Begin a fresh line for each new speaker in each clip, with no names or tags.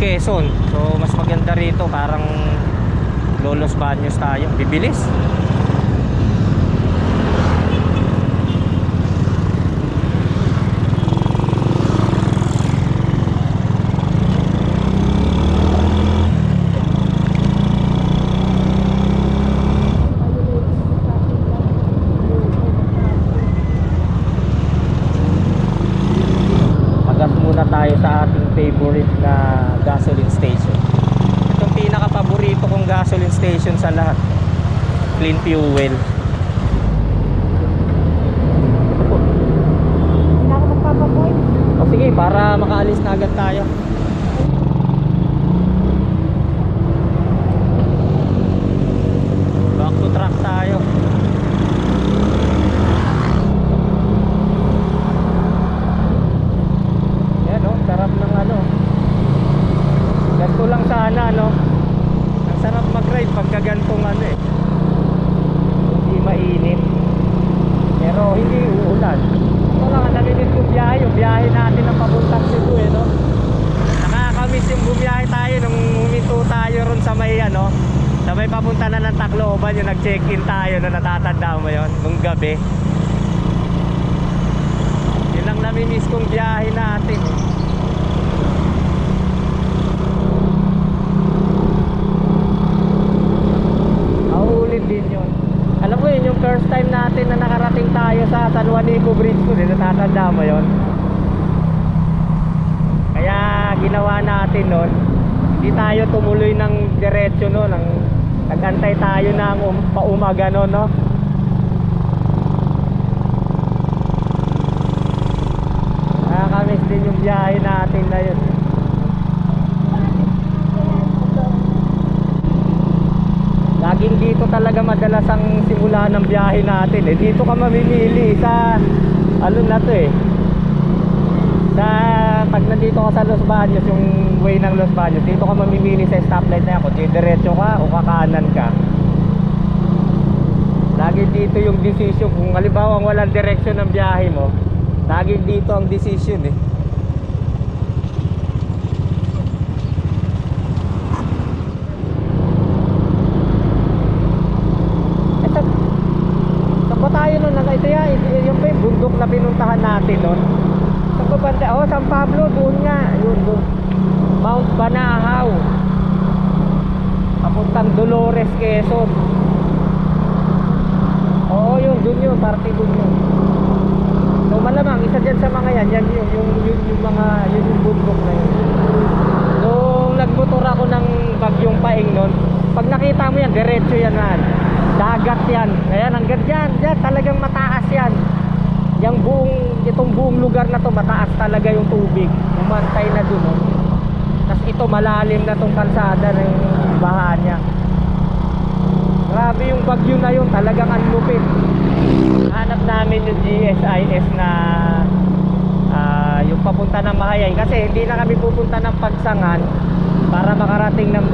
Quezon. So mas maganda rito, parang Lolos Baños tayo. Bibilis. Tayo sa ating favorite na gasoline station. Itong pinaka-paborito kong gasoline station sa lahat, Clean Fuel.
Hindi ako magpapapoy.
O sige, para makaalis na agad tayo. Back to track tayo. Sarap ng ano, ganito lang sana, no? Ang sarap mag-ride pagka gantong ano eh, hindi mainit pero hindi uulan. Ito lang ang naminis kong biyahe, yung biyahe natin ng papuntang Cebu eh, no? Nakakamiss yung bumiyahe tayo nung huminto tayo ron sa may ano, sa may papunta na ng Tacloban, yung nag-check-in tayo na natatanda mo yun, nung gabi. Yun lang naminis kong biyahe natin. Din yun. Alam mo yun, yung first time natin na nakarating tayo sa San Juanico Bridge ko, natatanda mo yun? Kaya ginawa natin nun, hindi tayo tumuloy ng diretso nun, nag-antay tayo ng paumaga nun, no? Nakakamiss din yung biyahe natin na yun. Laging dito talaga madalas ang simula ng biyahe natin eh. Dito ka mamimili sa ano na to eh, sa pag nandito ka sa Los Baños, yung way ng Los Baños, dito ka mamimili sa stoplight na yan kung diretso ka o kakanan ka. Lagi dito yung decision. Kung halimbawa walang direksyon ng biyahe mo, lagi dito ang decision eh. Ito yan, yung pa yung bundok na pinuntahan natin nun. Sa babanda, oh, San Pablo, doon nga, yun doon. Mount Banahaw, papuntang Dolores, Quezon. Oo, yun, doon yun, party doon yun. So malamang, isa dyan sa mga yan yung mga, yun yung bundok na yun. Nung nagmotor ako ng Bagyong Paing nun, pag nakita mo yan, diretso yan man. Dagat yan. Ayan, hanggang dyan talagang mataas yan. Itong buong lugar na to, mataas talaga yung tubig. Umantay na dun, oh. Tapos ito, malalim na tong kalsada na yung baha niya. Grabe yung bagyo na yun, talagang anlupit. Hanap namin yung GSIS na yung papunta ng Mahayay. Kasi hindi na kami pupunta ng Pagsangan para makarating ng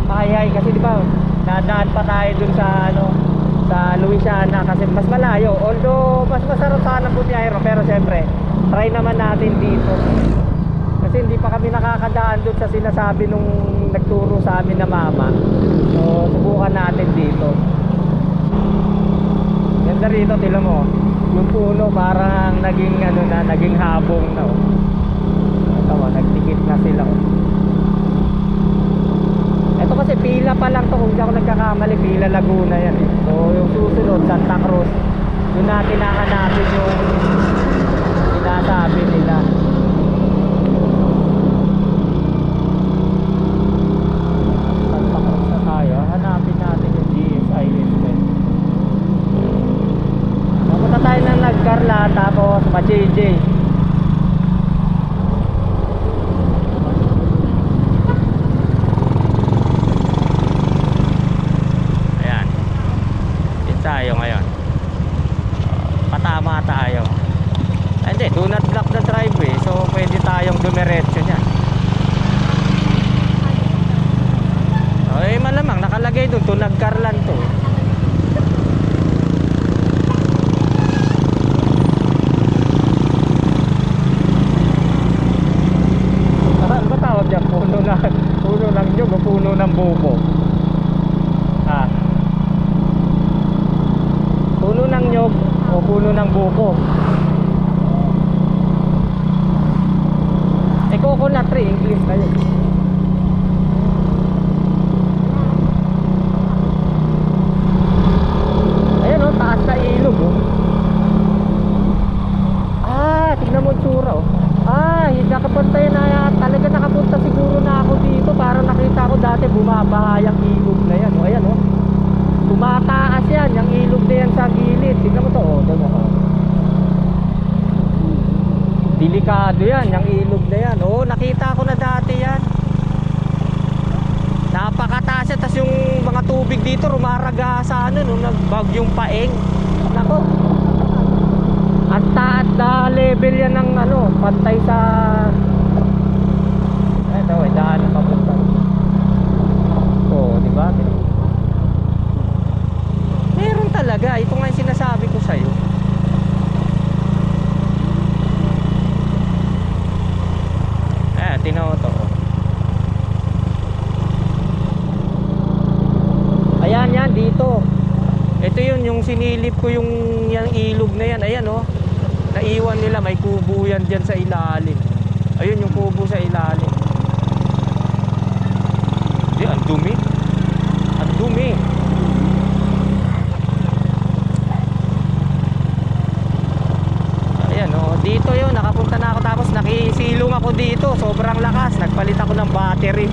Mahayay. Kasi di ba, dadaan pa tayo dun sa ano, sa Luisiana kasi mas malayo. Although mas masarap sana bumiyahe, pero syempre try naman natin dito kasi hindi pa kami nakakadaan dun sa sinasabi nung nagturo sa amin na mama. So subukan natin dito. Ganda rito, tila mo yung puno parang naging ano na, naging habong na, oh. Ito mo, nagtikit na sila, oh. Ito kasi pila pa lang to, kung di ako nagkakamali, pila Laguna yan eh. So yung susunod, Santa Cruz, doon natin nakanapin yung sinasabi nila. sidecar lang to. Ano ba tawag dyan? Puno ng nyug o puno ng buko? Ah. Puno ng nyug o puno ng buko? Coconut tree, English na yun. Ayan oh, taas na ilog oh. Ah, tignan mo tsura oh. Ah, nakapantay na talaga, nakapunta siguro na ako dito. Parang nakita ko dati bumabaha yung ilog na yan oh. Ayan oh, tumataas yan, yung ilog na yan sa gilid. Tignan mo to oh, tignan mo oh. Delikado yan, yung ilog na yan. Oo, nakita ko na dati yan. Napakataas yan. Tapos yung mga tubig dito rumaraga sa ano, nung nagbagyong paeng. Nako. At taat na level yan ng ano, pantay sa... Ito, daan na papunta. Oo, di ba? Meron talaga. Ito nga yung sinasabi ko sa'yo. Tinaw to. Ayan yan dito. Ito yun yung sinilip ko yung ilog na yan. Ayan oh. Naiwan nila, may kubo yan dyan sa ilalim. Ayun yung kubo sa ilalim. Di, ang dumi. Ang dumi. Ayan oh, dito yun, nakapunta na ako. Tapos nakisilong ako dito, sobrang lakas. Nagpalit ako ng battery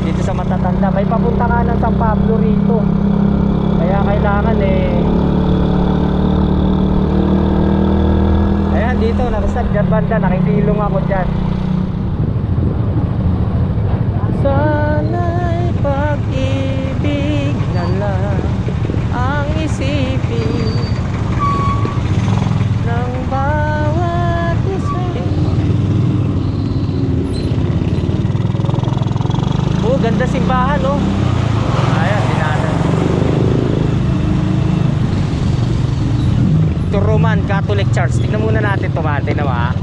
dito sa Matatanda. May papunta nga ng San Pablo rito, kaya kailangan ayan dito, nakasag dyan banda, nakisilong ako dyan. Sana'y pag-ibig na lang ang isipin ng bawat isa. Oh, ganda simbahan oh. Ayan, dinanan. Ito Roman Catholic Church. Tignan muna natin tumate na ba.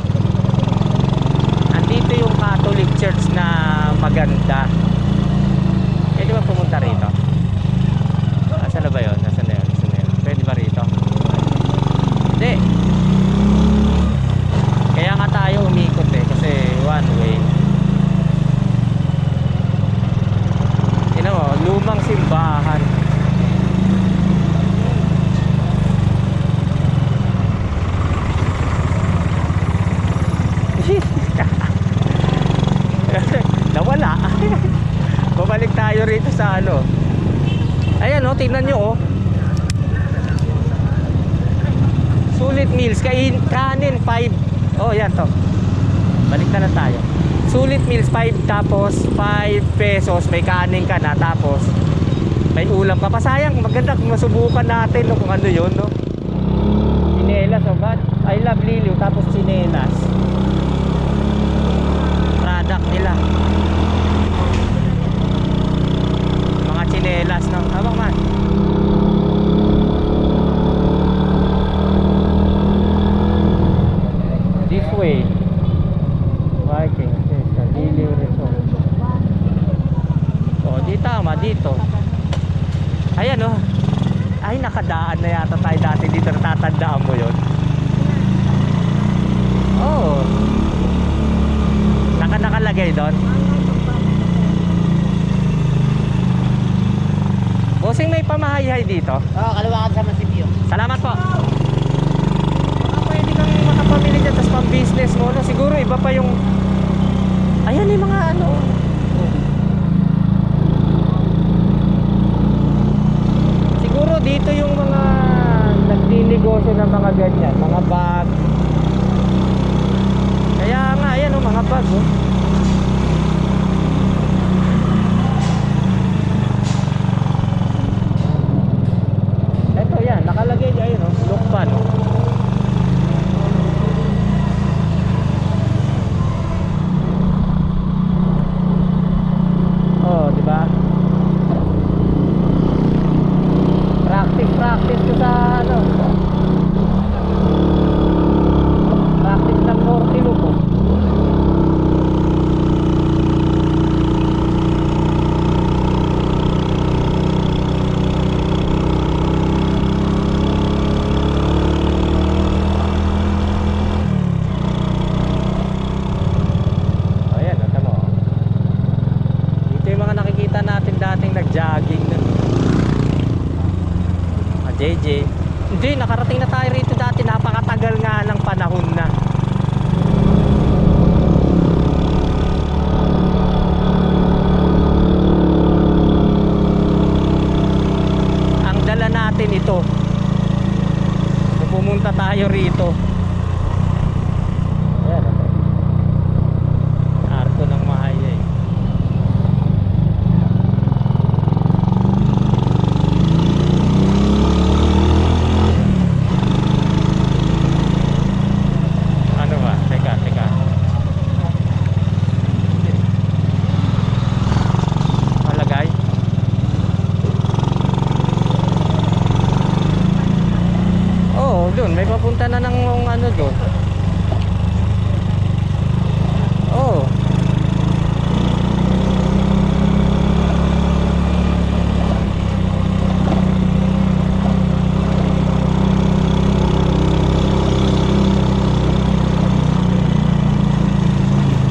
Andito yung Catholic Church na maganda. Pwede ba pumunta rito? Asan na ba yun? Asan na yun? Asan na yun? Pwede ba rito? Hindi. Kaya nga tayo umikot kasi one way. Tingnan mo, lumang simbahan. Nawala. Babalik tayo rito sa ano. Ayan oh, tingnan nyo oh. Sulit meals, kanin 5. Oh, yan to. Balik na lang tayo. Sulit meals 5, tapos 5 pesos may kanin ka na, tapos may ulam ka pa. Sayang, maganda kung masubukan natin no, kung ano yun no. Chinelas o ba? I love Liliw, tapos chinelas. Product nila. Mga chinelas no. Habang man. This way. Viking, sa Liliw Resort. Oh, di tama dito. Ayan oh. Ay, nakadaan na yata tayo dati dito. Natatandaan mo yun? Oh. Nakalagay doon. Bossing, may pamahay dito.
Oo, kaliwa ka sa Masipio.
Salamat po. Baka pwede kang makapamili dyan, tapos pang business mo no? Siguro iba pa yung... Ayan yung mga ano. Siguro dito yung mga nagninegosyo ng mga ganyan, mga bag. Kaya nga, ayan o, mga bag oh. Eto yan, nakalagay dyan ayun o, Lukban o. Oh, di ba? pinunta natin dating nag-jogging nun. JJ. Hindi, nakarating na tayo rito dati. Napakatagal nga ng panahon na. Ang dala natin ito. Kung pumunta tayo rito. Ayan. Arko ng Mahaya eh. Ano ba? Teka. Malagay. Oo, dun. May papunta na ng ano dun. Oo.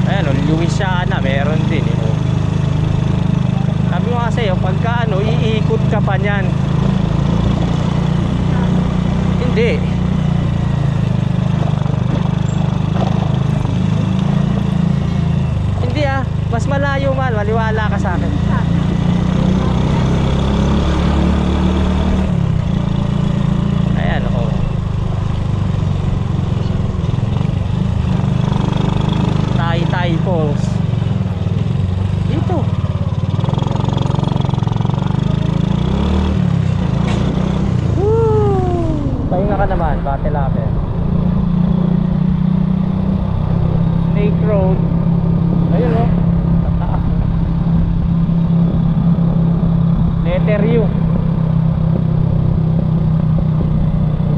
Ayan, Louisiana, meron din eh. Oh. Sabi mo kasi, pagka ano, iikot ka pa niyan. Hindi. Hindi ah, mas malayo man, maliwala ka sa akin. Ayan, oh. Tai Falls. Dito. Woo! Pahinga ka naman, Bate Lapet. Snake Road. Ayun oh. Tataas. Letter U.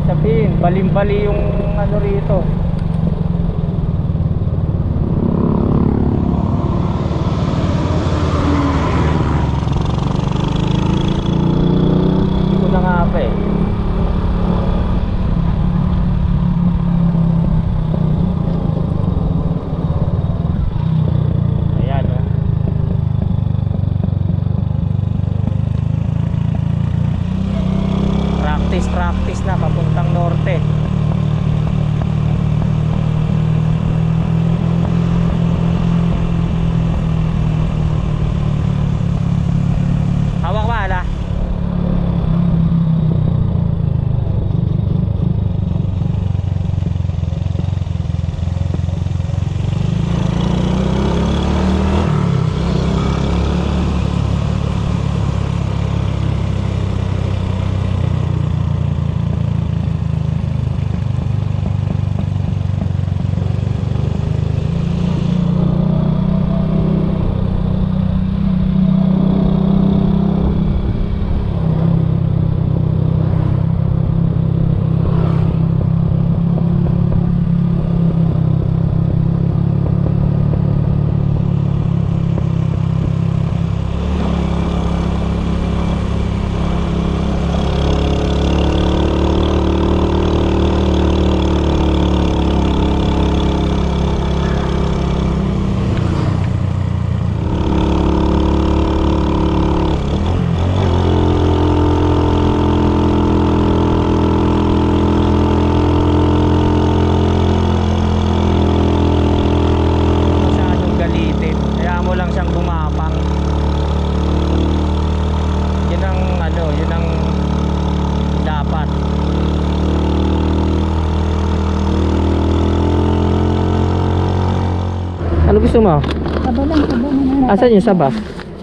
Sabihin, balim-bali yung ano rito. Hindi ko na nga pa eh. Ayan oh. Practice na papuntang norte. Hawak ba ala? Ano gusto mo?
Saba lang.
Asan yung saba?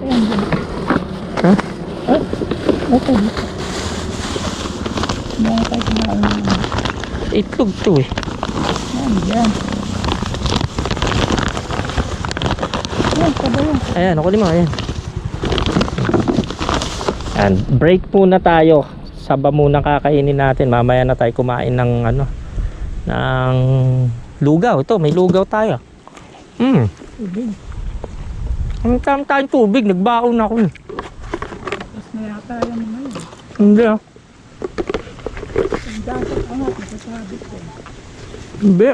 Ayan, dyan.
Ha?
Ito dito. Mga tayo kumain.
Itlog to eh.
Ayan, dyan. Ayan, saba yan.
Ayan, ako lima, ayan. And break muna tayo. Saba muna kakainin natin. Mamaya na tayo kumain ng ano, ng lugaw. Ito, may lugaw tayo.
Tubig.
Ang tayong tubig, nagbaon ako.
Tapos na yata yan naman yun.
Hindi ah.
Ang dapat angat, nasasabi ko.
Hindi.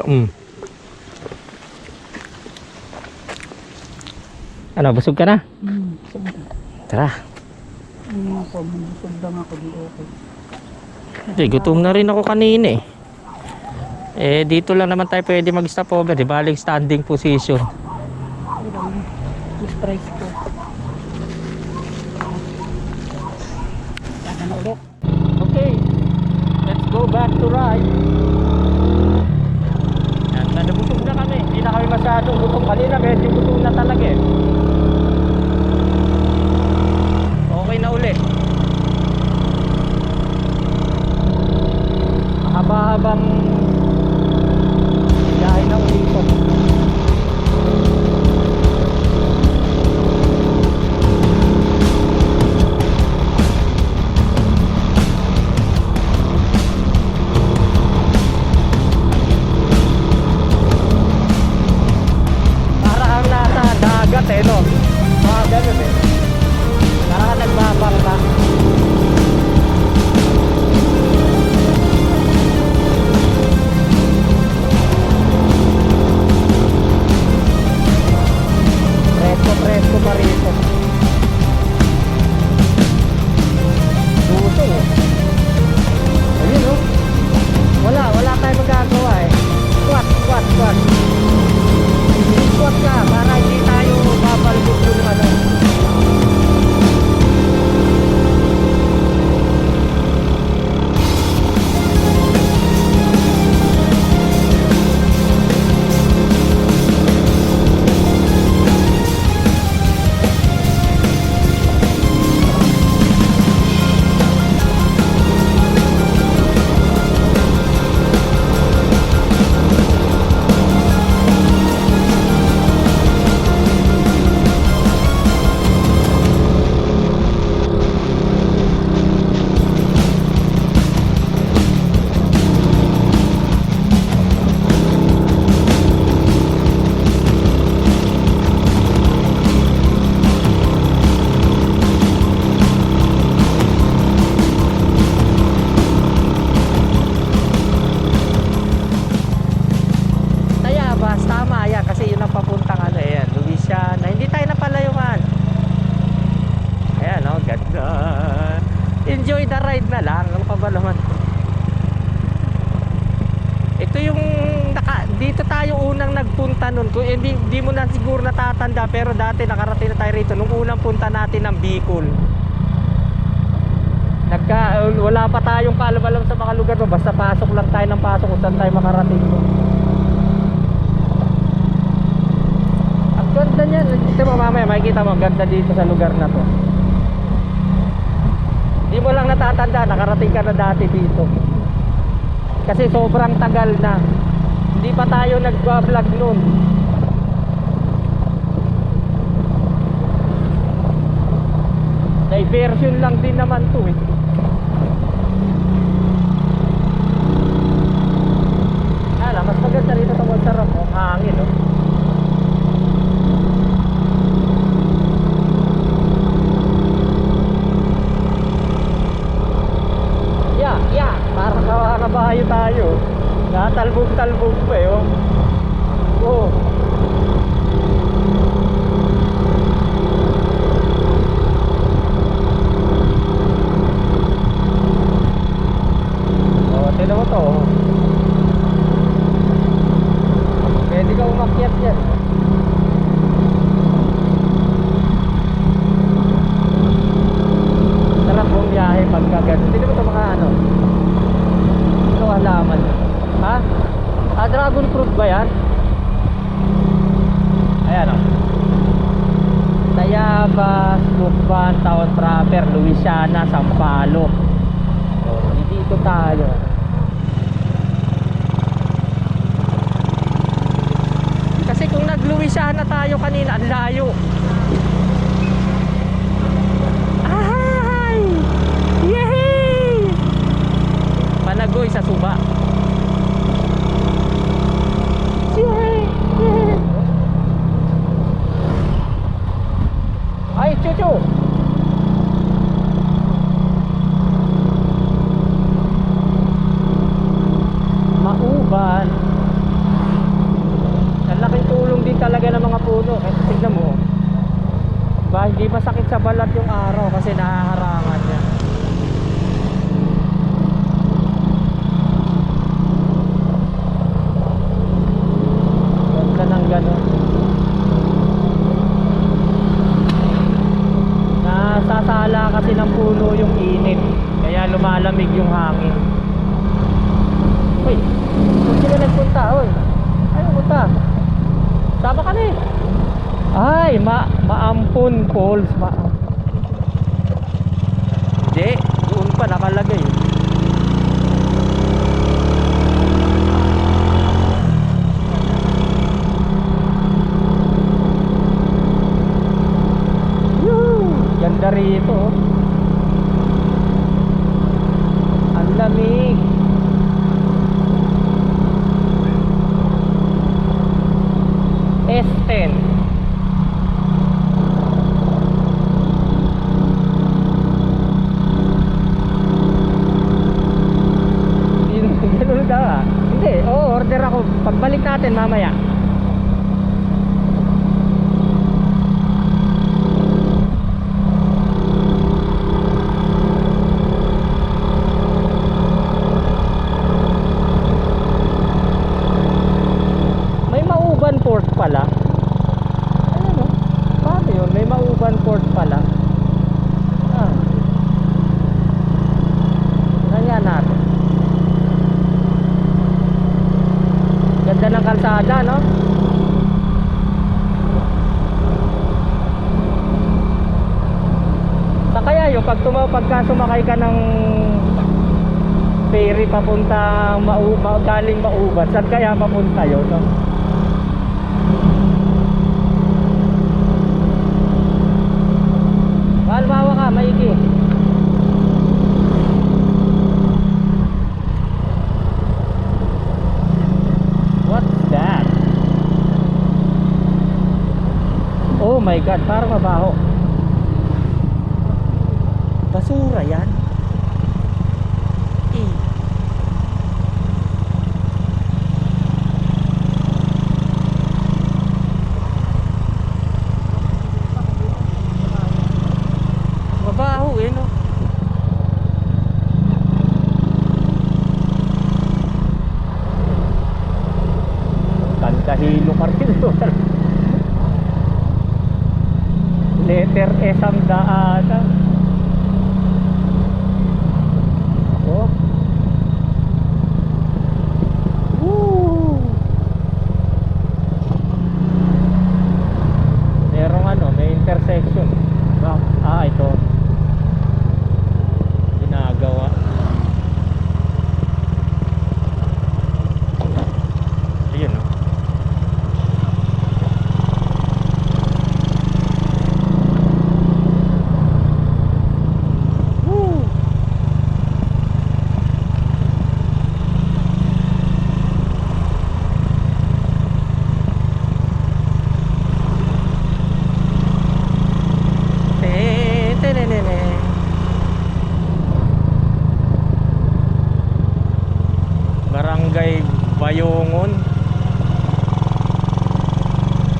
Ano, busog ka na?
Saan?
Tara.
Pag mabusog lang ako di okay.
Hindi, gutom na rin ako kanina eh. Eh, dito lang naman tayo pwede mag-stop over. Di baling standing position.
Ilang fish price ko. Saka na ulit.
Okay, let's go back to ride. Yan, nabusog na kami. Hindi na kami masyadong gutom. Kanina medyo gutom na talaga eh. Okay na uli. Mahaba-habang biyahe na uli ito. Para kang nasa dagat eh, no? Mga ganun eh. Para ka nagbabangka. Presko pa rito. Luto eh. Ayun oh. Wala tayong magagawa eh. Squat. Squat ka para hindi tayo babalbog yung ano. Tayabas, tama yan kasi yun ang papuntang ano yan, Louisiana. Hindi tayo napalayuan. Ayan oh, ganda. Enjoy the ride na lang. Ano pa ba naman? Ito yung dito tayo unang nagpunta nun. Kung hindi mo na siguro natatanda, pero dati nakarating na tayo rito nung unang punta natin ng Bicol. Wala pa tayong kaalam-alam sa mga lugar mo, basta pasok lang tayo ng pasok kung saan tayo makarating mo. Ang ganda niyan. Dito mo mamaya makikita mo, ganda dito sa lugar na to. Hindi mo lang natatanda, nakarating ka na dati dito. Kasi sobrang tagal na. Hindi pa tayo nag-vlog nun. Diversion lang din naman to eh. Alam, mas maganda rito sa Montserrat mo. Hangin oh. Yeah, parang kabayo tayo. Natalbog-talbog pa eh oh. Oh. Oh, tignan mo to oh. Pwede ka umakyat yan. Sarap mong biyahe pagka ganun. Tignan mo to mga ano. Ito halaman. Ha? Dragon fruit ba yan? Ayan o. Tayabas, Lukban, Town Trapper, Louisiana, Sampaloc. So, dito tayo. Kasi kung nag-Louisiana tayo kanina, ang layo. Ay! Yehey! Panagoy sa Suba. Ay, chuchu. Mauban. Ang laking tulong din talaga ng mga puno. Kasi tignan mo. Ba, hindi masakit sa balat yung araw kasi nahaharangan niya. Ganda ng gano'n. Nasasala kasi ng puno yung init, kaya lumalamig yung hangin. Uy, kung sila nagpunta, uy. Ano punta? Sama ka na eh. Ay, Maampon Falls. Hindi, doon pa nakalagay. Ganda rito, oh. Ang lamig. S10. Ganun daw ah. Hindi, order ako. Pagbalik natin mamaya. Port pala. Ayun, paano yun? May Mauban Port pala. Ganyan natin. Ganda ng kalsada, no? Sa kaya yung pagka sumakay ka ng ferry papunta galing Mauban, saan kaya papunta yun, no? Kalmawa ka, maigi. What's that? Oh my God, parang mabaho. Basura yan. Mabaho eh, no? Kantahilo ka rin. Letter S ang daanan. Oh. Woo! Merong may intersection. Ito. Ginagawa. Ayun, no? Woo! Barangay Bayongon.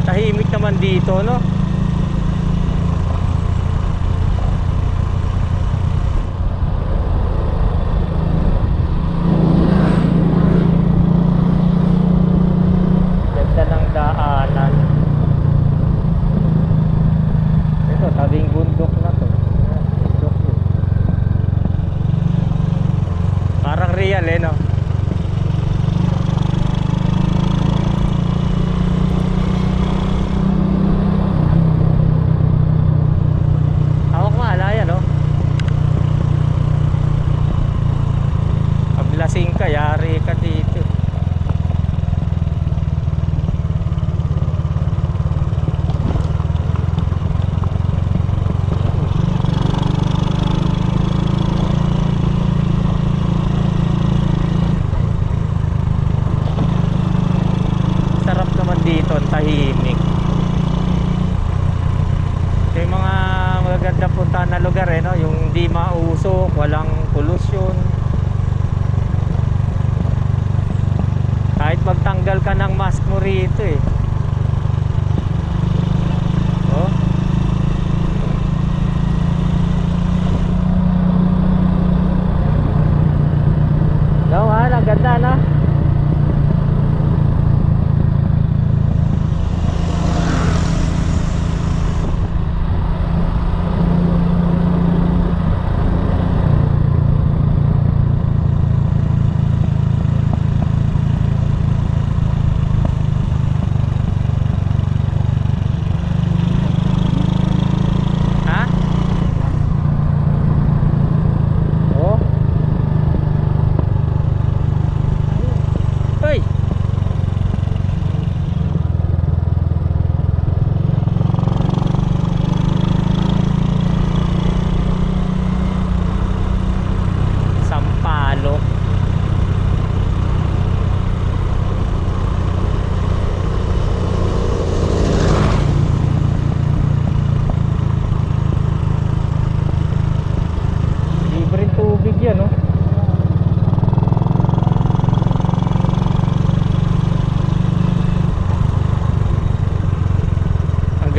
Tahimik naman dito, no? Ganda ng daanan. Ito, tabing bundok na to. Bundok yun. Parang real eh, no? Lasing ka, yari ka dito. Sarap naman dito, ang tahimik. Ito yung mga magagandang puntahan na lugar eh, no? Yung hindi mausok, walang pollution. Kahit magtanggal ka ng mask mo rito eh. Oh.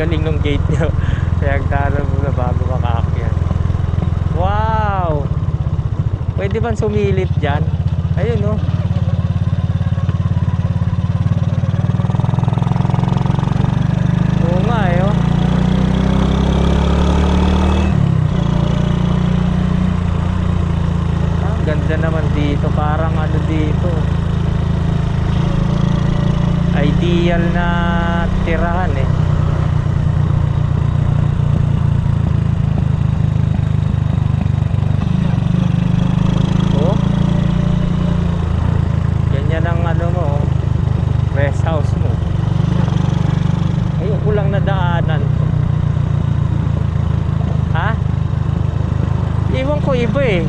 galing nung gate nyo. Kaya hagdanan muna bago makaakyat. Wow! Pwede bang sumilip dyan? Ayun oh. Oo nga eh oh. Ganda naman dito, parang ano dito, ideal na tirahan eh. Oh, ganyan ang ano mo, rest house mo. Ayun ko lang nadaanan. Ha? Iwan ko iba eh.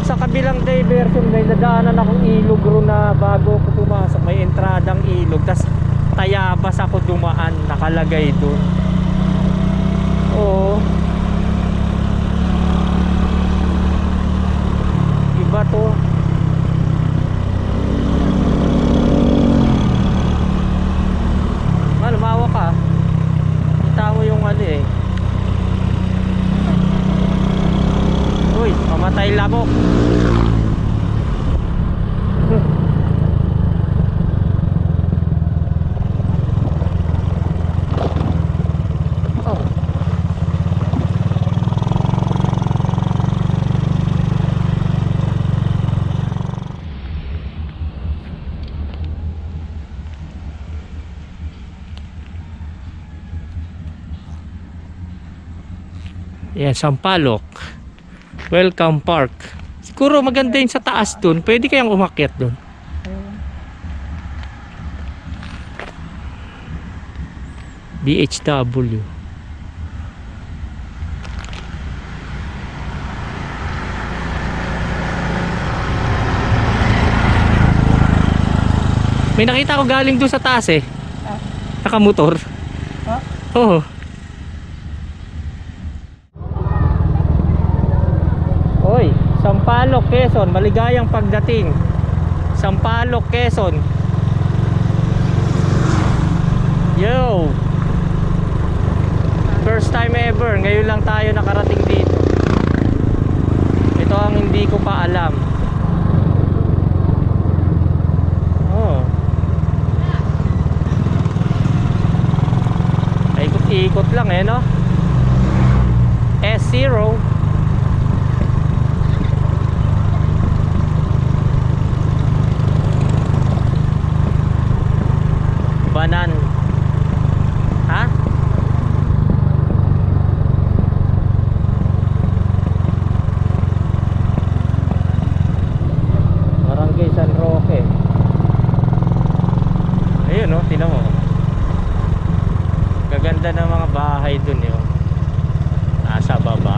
Sa kabilang diversion may nadaanan akong ilog ro na bago ko pumasok, may entradang ilog, tas Tayabas ako dumaan, nakalagay dun. Oo, iba to. Lumawa ka, kita mo yung ano eh. Uy, mamatay labok. Oh. Yan, Sampaloc Welcome Park. Siguro maganda yun sa taas dun. Pwede kayang umakyat dun. BHW. May nakita ko galing dun sa taas eh. Nakamotor. Oo. Hoy, Sampaloc, Quezon, maligayang pagdating. Sampaloc, Quezon. Yo. First time ever, ngayon lang tayo nakarating dito. Ito ang hindi ko pa alam. Oh. Ikot-ikot lang eh, no? S0. Banan. Ha? Barangay San Roque. Ayun oh, tingnan mo. Gaganda ng mga bahay dun yun. Nasa baba.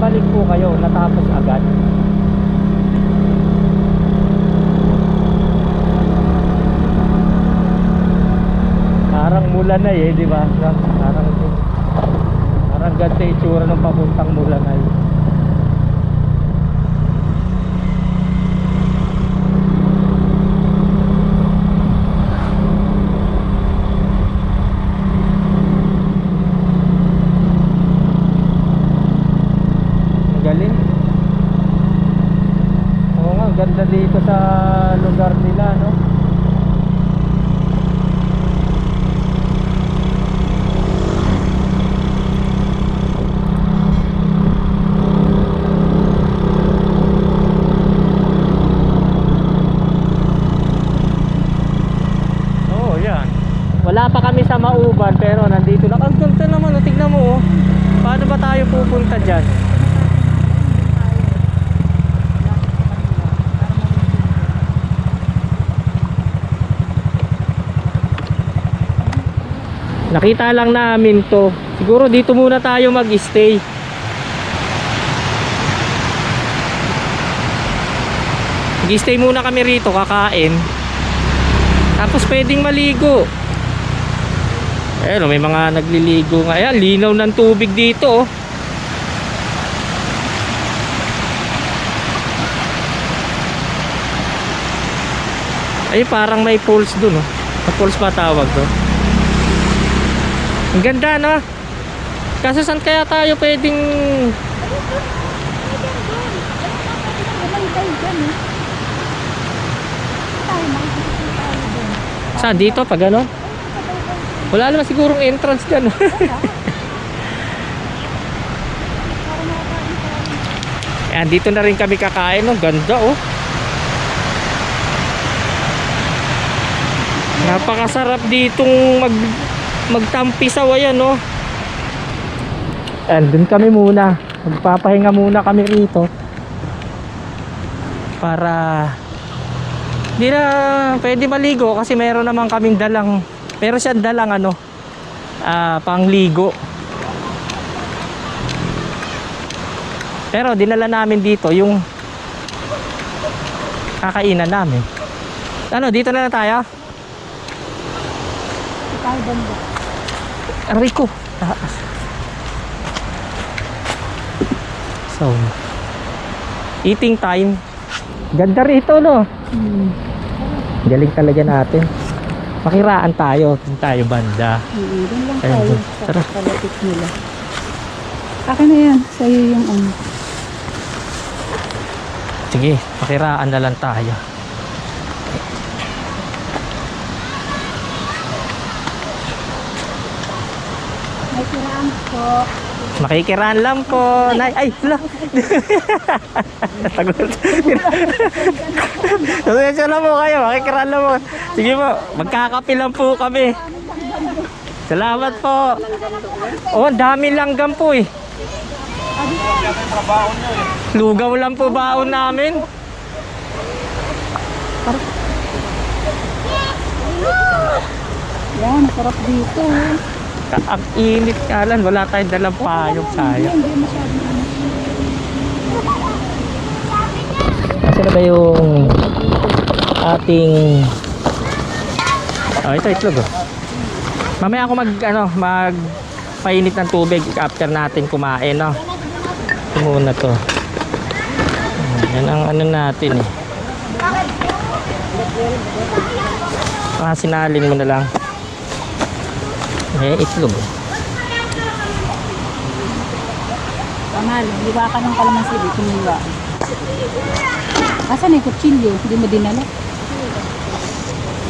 Balik po kayo, natapos agad. Parang Mulanay eh, di ba? Parang ganda itsura ng papuntang Mulanay. Ganda dito sa lugar nila, no? Oh, yan. Wala pa kami sa Mauban pero nandito na. Ang ganda naman, tignan mo oh. Paano ba tayo pupunta dyan? Nakita lang namin to. Siguro dito muna tayo mag-stay. Mag-stay muna kami rito, kakain. Tapos pwedeng maligo. Ayun, may mga nagliligo nga. Ayan, linaw ng tubig dito, oh. Ay, parang may pools dun, oh. May pools ba tawag doon? Ang ganda, no? Kaso saan kaya tayo pwedeng... Saan? Dito? Pag ano? Wala naman sigurong entrance dyan. Ayan, dito na rin kami kakain. Ang ganda, oh. Napakasarap ditong magtampisaw. Ayan, oh. And dun kami muna. Magpapahinga muna kami rito. Para hindi na pwede maligo kasi meron naman kaming dalang, meron siyang dalang ano, pangligo. Pero dinala namin dito yung kakainan namin. Ano, dito na lang tayo? Rico. So, eating time. Ganda rito, no? Galing talaga natin. Makiraan tayo. Doon tayo banda.
Doon lang
Ayun,
tayo.
doon.
Sa
Tara.
kalapit nila. Akin na yan. Sa'yo yung ano.
Sige, makiraan na lang tayo.
May kiraan po.
Makikiraan lang po. Nay, ay, hala. Tagot. Pasensya na po kayo. Makikiraan lang po. Sige po, magkakape lang po kami. Salamat po. Oh, ang dami langgam po eh. Lugaw lang po baon namin.
Yan, masarap dito.
Ang init nga lang. Wala tayong dalang payong, sayang.
Hindi masyadong ano.
Kasi na ba yung ating ito itlog, oh. Mamaya ako magpainit ng tubig after natin kumain, no? Ito muna to. Yan ang ano natin eh. Sinalin mo na lang. Itlog.
Pangal, liwa ka ng kalamansi. Kiniwa. Asan yung kutsilyo? Hindi mo dinala?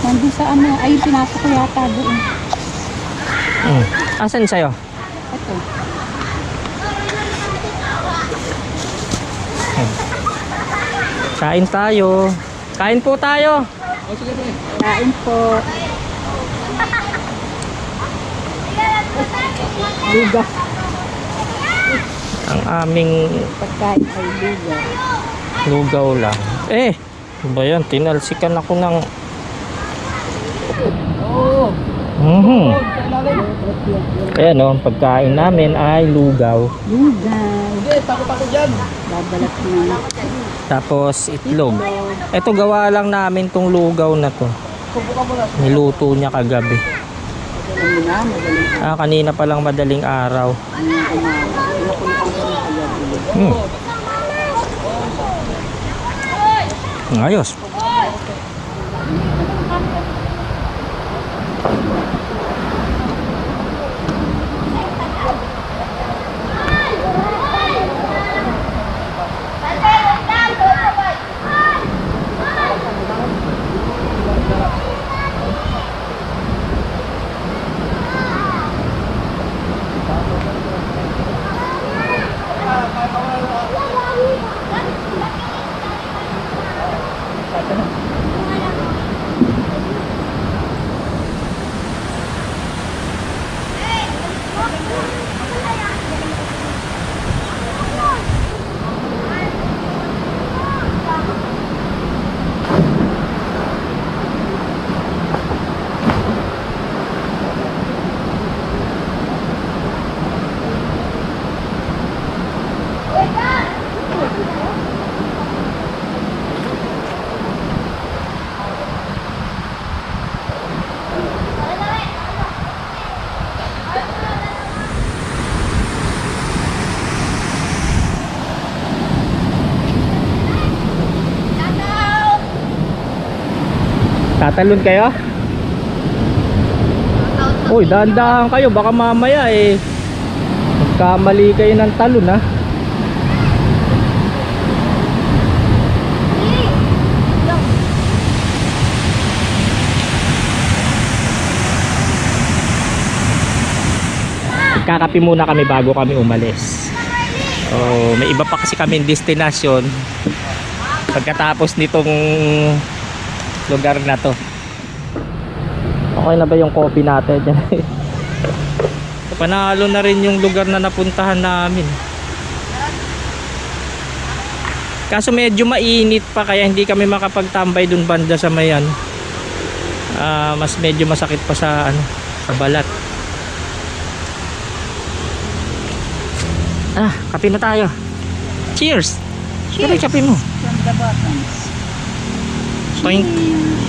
Nandun sa ano. Ayun, pinasok ko yata doon.
Asan sa'yo?
Ito.
Kain tayo. Kain po tayo.
Kain po. Lugaw.
Ang aming
Pagkain ay lugaw.
lugaw lang. Ano ba yan? Tinalsikan ako ng Ayan, oh, ang pagkain namin ay lugaw.
Lugaw. Hindi, takot ako dyan. Babalat na.
Tapos itlog. Ito gawa lang namin tong lugaw na to. Niluto niya kagabi.
Ano na, magaling.
Kanina pa lang madaling araw. Ayos. Tatalon kayo? Uy, dahan-dahan kayo. Baka mamaya magkamali kayo ng talon ha. Kakapi muna kami bago kami umalis. Oh, may iba pa kasi kami destinasyon pagkatapos nitong lugar na to. Okay na ba yung coffee natin? Panalo na rin yung lugar na napuntahan namin. Kaso medyo mainit pa kaya hindi kami makapagtambay dun banda sa mayan. Mas medyo masakit pa sa sa balat. Kape na tayo. Cheers. Cheers. Kape mo.
From the bottoms.
Toink.
Cheers.